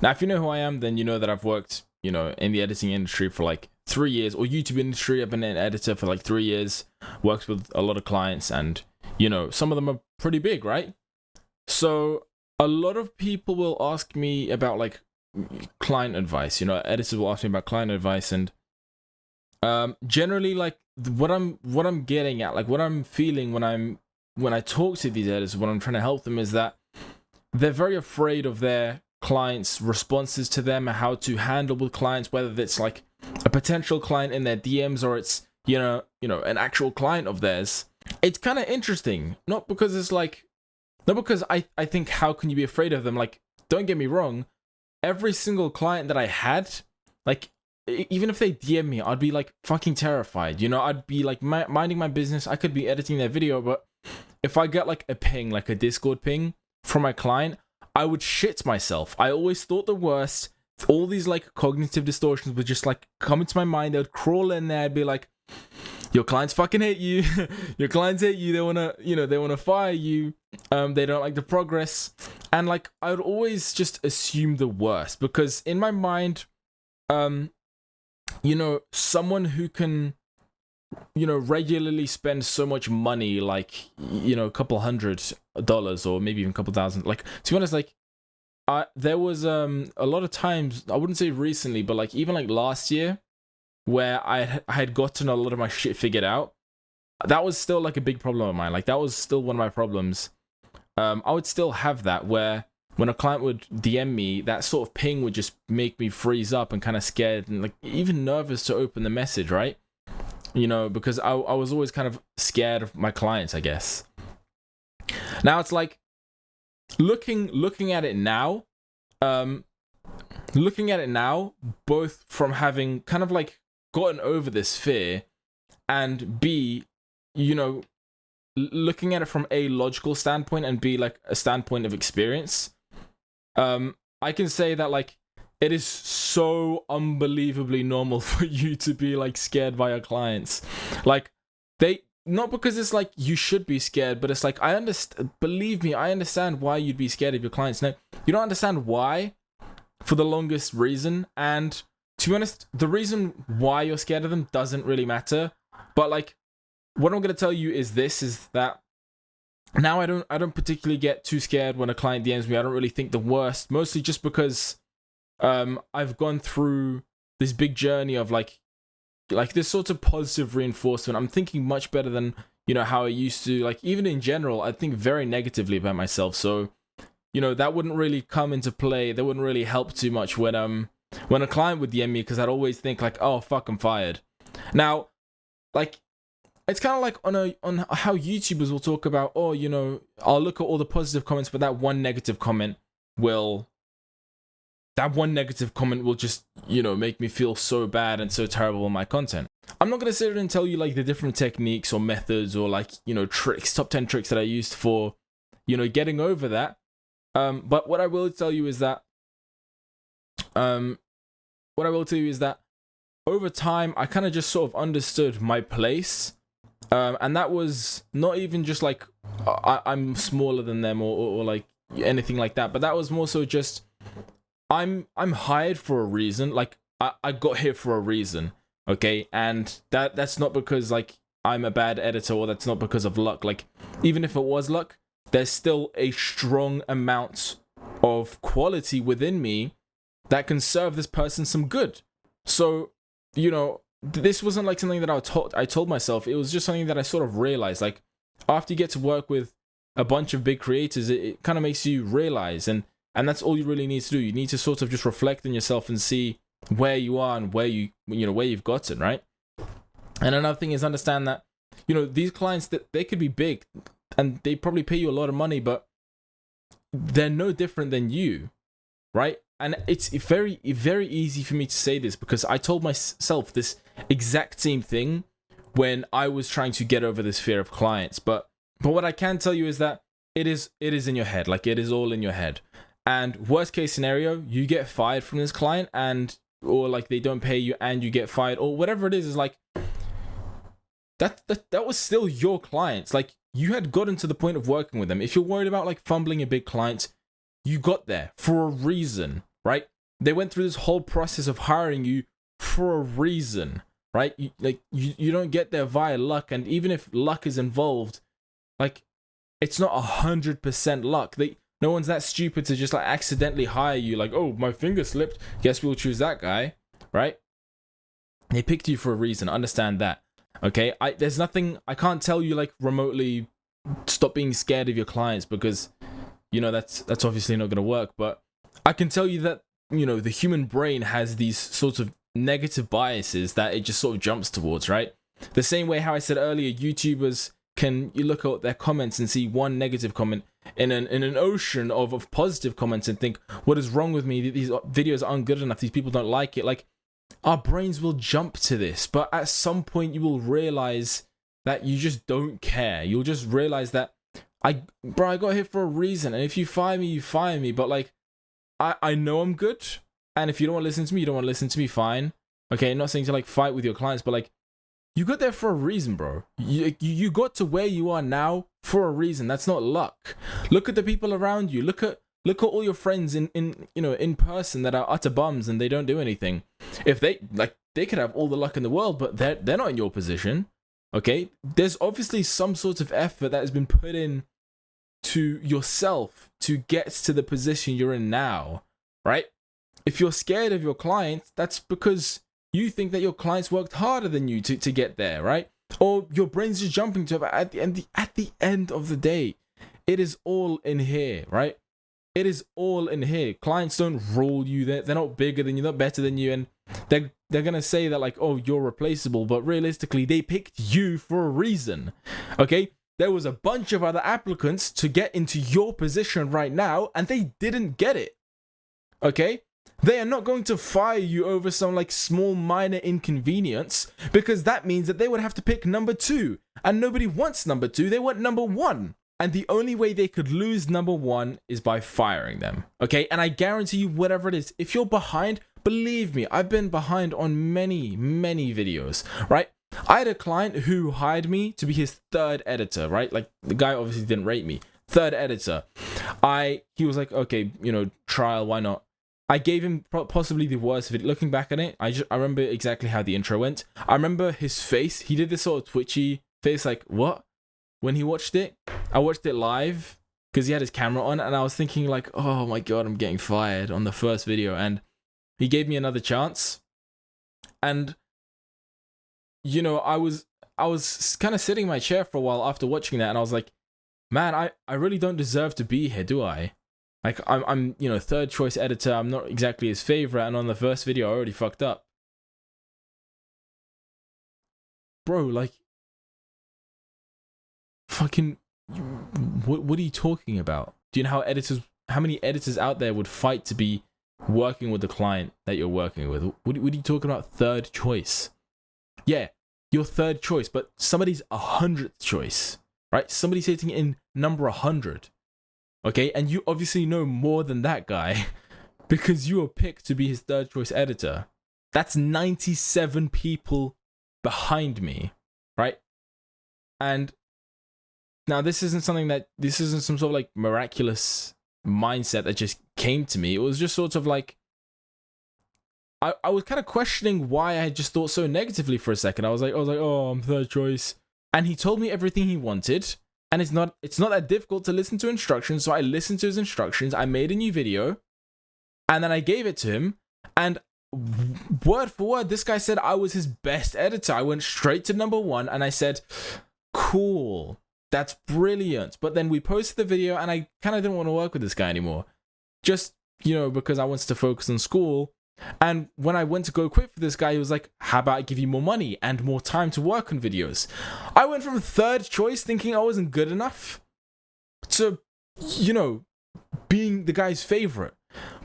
Now, if you know who I am, then you know that I've worked, in the editing industry for like 3 years, or YouTube industry. I've been an editor for like 3 years, worked with a lot of clients, and, some of them are pretty big, right? So a lot of people will ask me about like client advice. Editors will ask me about client advice, and generally, like what I'm getting at, like what I'm feeling when I talk to these editors, when I'm trying to help them, is that they're very afraid of their clients' responses to them, how to handle with clients, whether it's like a potential client in their DMs or it's an actual client of theirs. It's kind of interesting, not because I think how can you be afraid of them? Like, don't get me wrong, every single client that I had, like, even if they DM me, I'd be like fucking terrified. I'd be like minding my business. I could be editing their video, but if I get like a ping, like a Discord ping from my client, I would shit myself. I always thought the worst. All these like cognitive distortions would just like come into my mind. They would crawl in there. I'd be like, your clients fucking hate you. Your clients hate you. They wanna fire you. They don't like the progress. And like, I would always just assume the worst, because in my mind, someone who can, regularly spend so much money, like, a couple $100 or maybe even a couple thousand, like, to be honest, like, there was a lot of times, I wouldn't say recently, but like even like last year, where I had gotten a lot of my shit figured out. That was still like a big problem of mine. Like, that was still one of my problems. I would still have that, where when a client would DM me, that sort of ping would just make me freeze up and kind of scared and like even nervous to open the message, right? Because I was always kind of scared of my clients, I guess. Now it's like looking at it now, both from having kind of like gotten over this fear, and B, looking at it from a logical standpoint, and B, like a standpoint of experience, I can say that like it is so unbelievably normal for you to be like scared by your clients. Like, they, not because it's like you should be scared, but it's like, I understand, believe me, I understand why you'd be scared of your clients. Now, you don't understand why for the longest reason, and to be honest, the reason why you're scared of them doesn't really matter. But like, what I'm going to tell you is that now I don't particularly get too scared when a client DMs me. I don't really think the worst, mostly just because I've gone through this big journey of like this sort of positive reinforcement. I'm thinking much better than how I used to. Like, even in general, I think very negatively about myself. So that wouldn't really come into play. That wouldn't really help too much when a client would DM me, because I'd always think like, oh fuck, I'm fired. Now, like, it's kind of like on how YouTubers will talk about, oh, I'll look at all the positive comments, but that one negative comment will just, make me feel so bad and so terrible on my content. I'm not going to sit here and tell you like the different techniques or methods or like, tricks, top 10 tricks that I used for, getting over that. But what I will tell you is that, over time, I kind of just sort of understood my place. And that was not even just like I'm smaller than them or like anything like that, but that was more so just I'm hired for a reason. Like, I got here for a reason, okay? And that's not because like I'm a bad editor, or that's not because of luck. Like, even if it was luck, there's still a strong amount of quality within me that can serve this person some good. So, this wasn't like something that I told myself. It was just something that I sort of realized. Like, after you get to work with a bunch of big creators, it kind of makes you realize, and that's all you really need to do. You need to sort of just reflect on yourself and see where you are and where you've gotten, right? And another thing is understand that, these clients, that they could be big and they probably pay you a lot of money, but they're no different than you, right? And it's very, very easy for me to say this, because I told myself this exact same thing when I was trying to get over this fear of clients. But what I can tell you is that it is in your head. Like, it is all in your head. And worst case scenario, you get fired from this client, or like they don't pay you and you get fired, or whatever it is like that was still your clients. Like, you had gotten to the point of working with them. If you're worried about like fumbling a big client, you got there for a reason. right? They went through this whole process of hiring you for a reason, right? You don't get there via luck, and even if luck is involved, like, it's not 100% luck. No one's that stupid to just like accidentally hire you. Like, oh, my finger slipped, guess we'll choose that guy, right? They picked you for a reason. Understand that, okay? There's nothing I can't tell you like remotely. Stop being scared of your clients, because you know that's obviously not going to work. But I can tell you that, you know, the human brain has these sorts of negative biases that it just sort of jumps towards, right? The same way how I said earlier, YouTubers you look at their comments and see one negative comment in an ocean of positive comments and think, what is wrong with me? These videos aren't good enough. These people don't like it. Like, our brains will jump to this, but at some point you will realize that you just don't care. You'll just realize that I got here for a reason, and if you fire me, you fire me. But like, I know I'm good, and if you don't want to listen to me, you don't want to listen to me, fine. Okay, I'm not saying to like fight with your clients, but like, you got there for a reason, bro. You got to where you are now for a reason. That's not luck. Look at the people around you. Look at all your friends in person that are utter bums and they don't do anything. If they could have all the luck in the world, but they're not in your position. Okay? There's obviously some sort of effort that has been put in to yourself to get to the position you're in now, right? If you're scared of your clients, that's because you think that your clients worked harder than you to get there, right? Or your brain's just jumping to it. At the end of the day, it is all in here, right? It is all in here. Clients don't rule you. They're not bigger than you, not better than you, and they're gonna say that like, oh, you're replaceable, but realistically, they picked you for a reason. Okay? There was a bunch of other applicants to get into your position right now, and they didn't get it. Okay? They are not going to fire you over some like small minor inconvenience, because that means that they would have to pick number 2, and nobody wants number 2. They want number 1. And the only way they could lose number 1 is by firing them. Okay? And I guarantee you, whatever it is, if you're behind, believe me, I've been behind on many, many videos, right? I had a client who hired me to be his 3rd editor, right? Like, the guy obviously didn't rate me. 3rd editor. He was like, okay, you know, trial, why not? I gave him possibly the worst video. Looking back on it, I remember exactly how the intro went. I remember his face. He did this sort of twitchy face, like, what? When he watched it, I watched it live because he had his camera on, and I was thinking like, oh my god, I'm getting fired on the first video. And he gave me another chance, and you know, I was kind of sitting in my chair for a while after watching that, and I was like, man, I really don't deserve to be here, do I? Like, I'm you know, 3rd choice editor. I'm not exactly his favorite, and on the first video I already fucked up. Bro, like, fucking, what are you talking about? Do you know how many editors out there would fight to be working with the client that you're working with? What are you talking about? 3rd choice? Yeah, you're 3rd choice, but somebody's 100th choice, right? Somebody's sitting in number 100. Okay, and you obviously know more than that guy because you were picked to be his 3rd choice editor. That's 97 people behind me, right? And now this isn't some sort of like miraculous mindset that just came to me. It was just sort of like, I was kind of questioning why I just thought so negatively for a second. I was like, oh, I'm 3rd choice. And he told me everything he wanted. And it's not that difficult to listen to instructions. So I listened to his instructions. I made a new video. And then I gave it to him. And word for word, this guy said I was his best editor. I went straight to number 1. And I said, cool. That's brilliant. But then we posted the video, and I kind of didn't want to work with this guy anymore. Just, you know, because I wanted to focus on school. And when I went to go quit for this guy, he was like, how about I give you more money and more time to work on videos? I went from 3rd choice thinking I wasn't good enough to, you know, being the guy's favorite.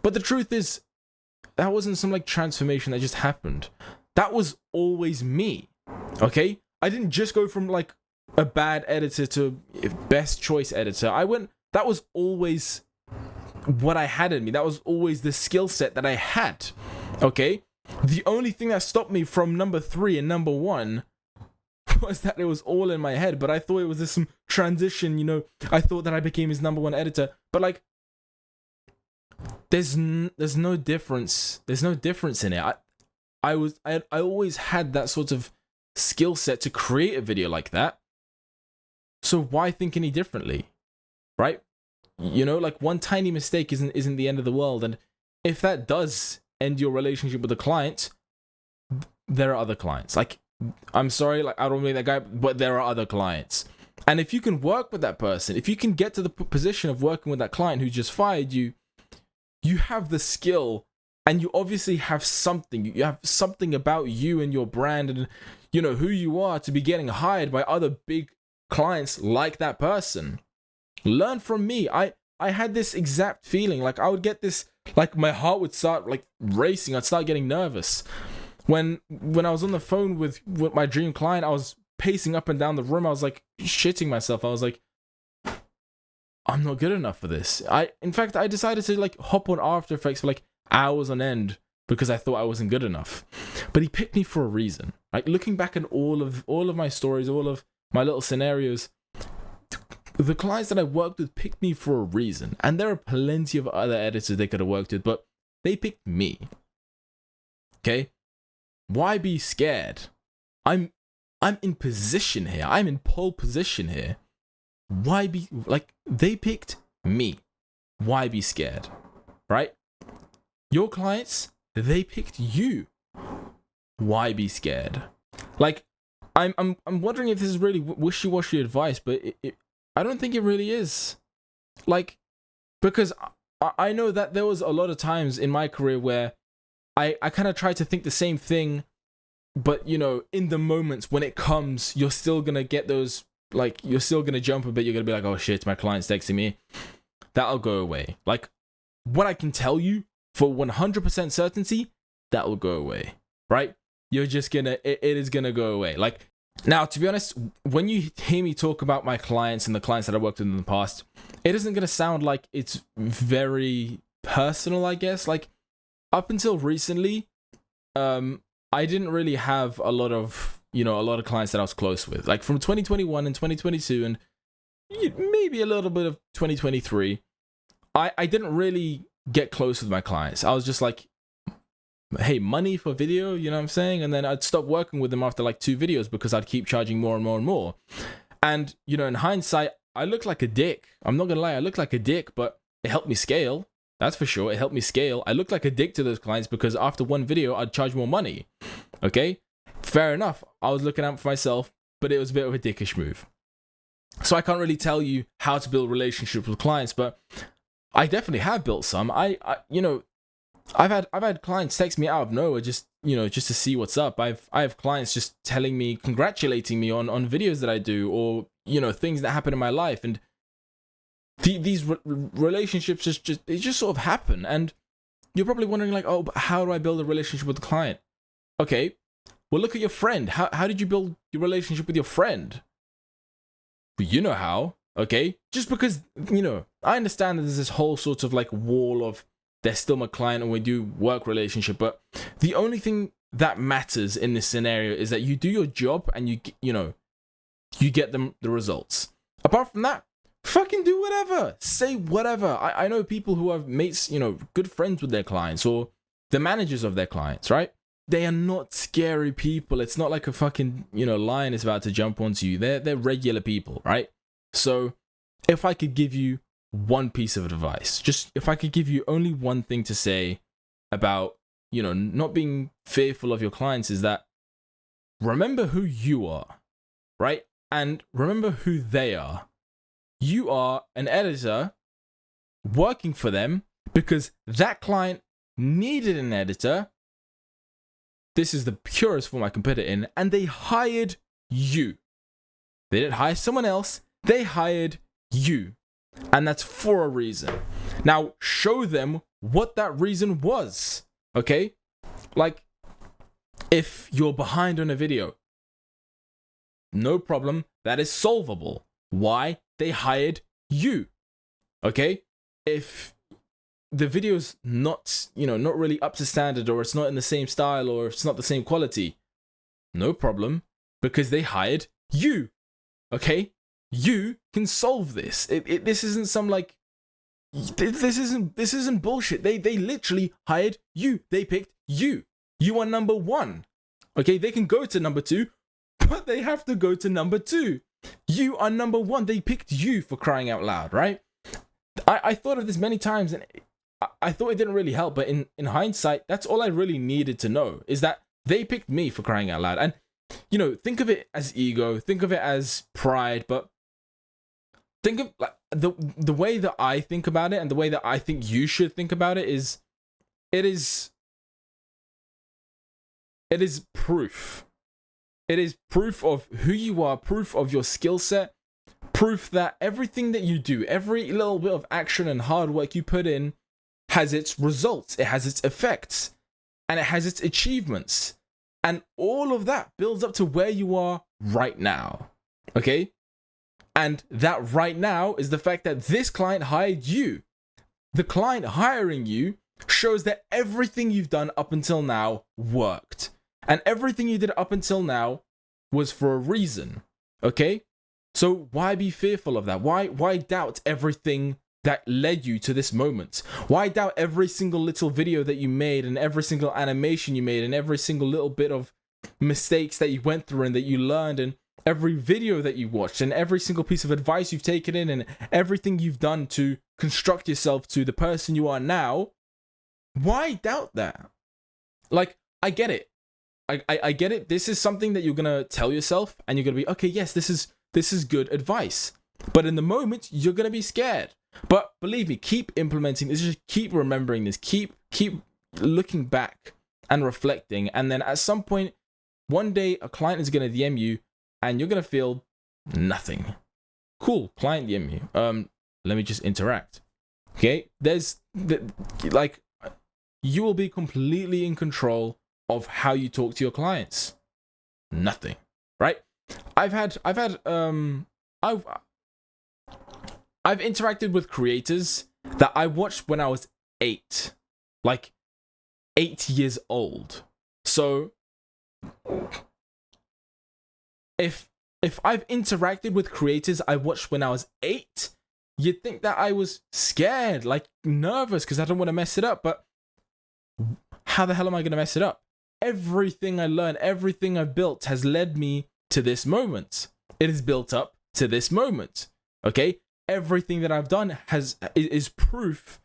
But the truth is, that wasn't some like transformation that just happened. That was always me. Okay? I didn't just go from like a bad editor to best choice editor. That was always what I had in me. That was always the skill set that I had. Okay? The only thing that stopped me from number 3 and number 1 was that it was all in my head. But I thought it was some transition, you know. I thought that I became his number 1 editor. But like, there's no difference. There's no difference in it. I always had that sort of skill set to create a video like that. So why think any differently, right? You know, like one tiny mistake isn't the end of the world. And if that does end your relationship with a client, there are other clients. Like, I'm sorry, like I don't mean that guy, but there are other clients. And if you can work with that person, if you can get to the position of working with that client who just fired you, you have the skill, and you obviously have something. You have something about you and your brand and, you know, who you are to be getting hired by other big clients like that person. Learn from me. I had this exact feeling. Like I would get this, like my heart would start like racing. I'd start getting nervous. When I was on the phone with my dream client, I was pacing up and down the room. I was like shitting myself. I was like, I'm not good enough for this. In fact, I decided to like hop on After Effects for like hours on end because I thought I wasn't good enough. But he picked me for a reason. Like looking back at all of my stories, all of my little scenarios, the clients that I worked with picked me for a reason. And there are plenty of other editors they could have worked with, but they picked me. Okay? Why be scared? I'm in position here. I'm in pole position here. Why be, like, they picked me. Why be scared? Right? Your clients, they picked you. Why be scared? Like, I'm wondering if this is really wishy-washy advice, but I don't think it really is. Like, because I know that there was a lot of times in my career where I kind of tried to think the same thing, but, you know, in the moments when it comes, you're still going to get those, like, you're still going to jump a bit. You're going to be like, oh shit, my client's texting me. That'll go away. Like, what I can tell you for 100% certainty, that will go away, right? You're just gonna, it is gonna go away. Like, now, to be honest, when you hear me talk about my clients and the clients that I worked with in the past, it isn't gonna sound like it's very personal, I guess. Like, up until recently, I didn't really have a lot of clients that I was close with. Like, from 2021 and 2022 and maybe a little bit of 2023, I didn't really get close with my clients. I was just like, hey, money for video, you know what I'm saying? And then I'd stop working with them after like 2 videos because I'd keep charging more and more and more. And, you know, in hindsight, I look like a dick. I'm not gonna lie, I look like a dick, but it helped me scale. That's for sure. It helped me scale. I looked like a dick to those clients because after one video, I'd charge more money. Okay? Fair enough. I was looking out for myself, but it was a bit of a dickish move. So I can't really tell you how to build relationships with clients, but I definitely have built some. I've had clients text me out of nowhere just to see what's up. I have clients just telling me, congratulating me on videos that I do, or, you know, things that happen in my life. And these relationships just sort of happen. And you're probably wondering like, oh, but how do I build a relationship with the client? Okay, well, look at your friend. How did you build your relationship with your friend? But you know how, okay? Just because, you know, I understand that there's this whole sort of like wall of they're still my client and we do work relationship, but the only thing that matters in this scenario is that you do your job and you get them the results. Apart from that, fucking do whatever, say whatever. I know people who have mates, you know, good friends with their clients or the managers of their clients, right? They are not scary people. It's not like a fucking, you know, lion is about to jump onto you. They're regular people, right? So if I could give you one piece of advice, just if I could give you only one thing to say about, you know, not being fearful of your clients, is that remember who you are, right? And remember who they are. You are an editor working for them because that client needed an editor. This is the purest form I can put it in. And they hired you. They didn't hire someone else. They hired you. And that's for a reason. Now, show them what that reason was. Okay? Like, if you're behind on a video, no problem. That is solvable. Why? They hired you. Okay? If the video's not, you know, not really up to standard, or it's not in the same style, or it's not the same quality, no problem, because they hired you. Okay? You can solve this. This isn't some like this isn't bullshit. They literally hired you. They picked you. You are number one. Okay, they can go to number two, but they have to go to number two. You are number one. They picked you, for crying out loud, right? I thought of this many times, and I thought it didn't really help, but in hindsight, that's all I really needed to know, is that they picked me, for crying out loud. And, you know, think of it as ego, think of it as pride, but think of like the way that I think about it, and the way that I think you should think about it is, it is proof. It is proof of who you are, proof of your skill set, proof that everything that you do, every little bit of action and hard work you put in has its results, it has its effects, and it has its achievements. And all of that builds up to where you are right now. Okay? And that right now is the fact that this client hired you. The client hiring you shows that everything you've done up until now worked. And everything you did up until now was for a reason. Okay? So why be fearful of that? Why doubt everything that led you to this moment? Why doubt every single little video that you made, and every single animation you made, and every single little bit of mistakes that you went through and that you learned, and every video that you watched, and every single piece of advice you've taken in, and everything you've done to construct yourself to the person you are now? Why doubt that? Like, I get it. I get it. This is something that you're gonna tell yourself, and you're gonna be, okay, yes, this is good advice. But in the moment, you're gonna be scared. But believe me, keep implementing this. Just keep remembering this. Keep looking back and reflecting. And then at some point, one day, a client is gonna DM you, and you're gonna feel nothing. Cool, client DM you. Let me just interact. Okay, you will be completely in control of how you talk to your clients. Nothing, right? I've interacted with creators that I watched when I was 8, like 8 years old. So if I've interacted with creators I watched when I was 8, you'd think that I was scared, like nervous, because I don't want to mess it up. But how the hell am I going to mess it up? Everything I learned, everything I've built has led me to this moment. It is built up to this moment. Okay? Everything that I've done is proof.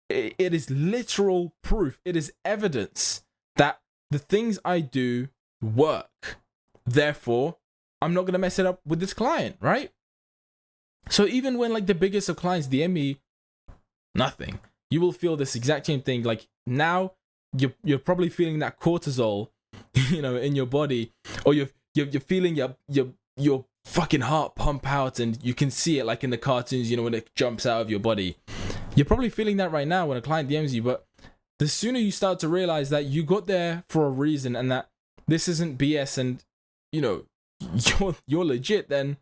It is literal proof. It is evidence that the things I do work. Therefore, I'm not going to mess it up with this client, right? So even when like the biggest of clients DM me, nothing. You will feel this exact same thing. Like now, you're probably feeling that cortisol, you know, in your body, or you're feeling your fucking heart pump out, and you can see it like in the cartoons, you know, when it jumps out of your body. You're probably feeling that right now when a client DMs you, but the sooner you start to realize that you got there for a reason, and that this isn't BS, and you know you're legit, then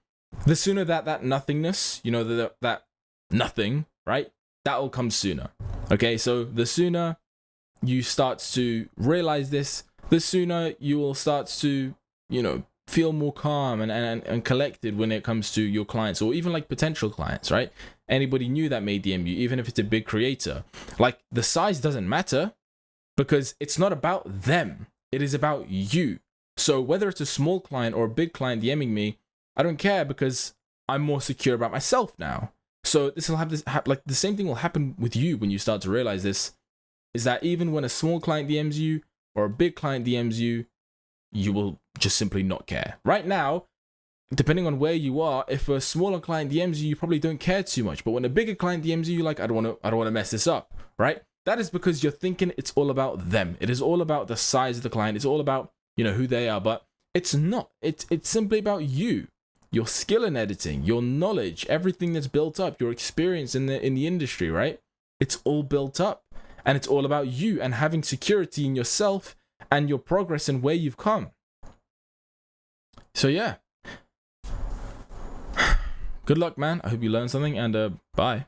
the sooner that nothingness, you know, that nothing, right? That will come sooner. Okay, so the sooner you start to realize this, the sooner you will start to, you know, feel more calm and collected when it comes to your clients, or even like potential clients, right? Anybody new that may DM you, even if it's a big creator. Like, the size doesn't matter, because it's not about them. It is about you. So whether it's a small client or a big client DMing me, I don't care, because I'm more secure about myself now. So this will like the same thing will happen with you when you start to realize this, is that even when a small client DMs you or a big client DMs you, you will just simply not care. Right now, depending on where you are, if a smaller client DMs you, you probably don't care too much. But when a bigger client DMs you, you're like, I don't want to mess this up, right? That is because you're thinking it's all about them. It is all about the size of the client. It's all about, you know, who they are. But it's not. It's simply about you, your skill in editing, your knowledge, everything that's built up, your experience in the industry, right? It's all built up. And it's all about you and having security in yourself and your progress and where you've come. So yeah. Good luck, man. I hope you learned something, and bye.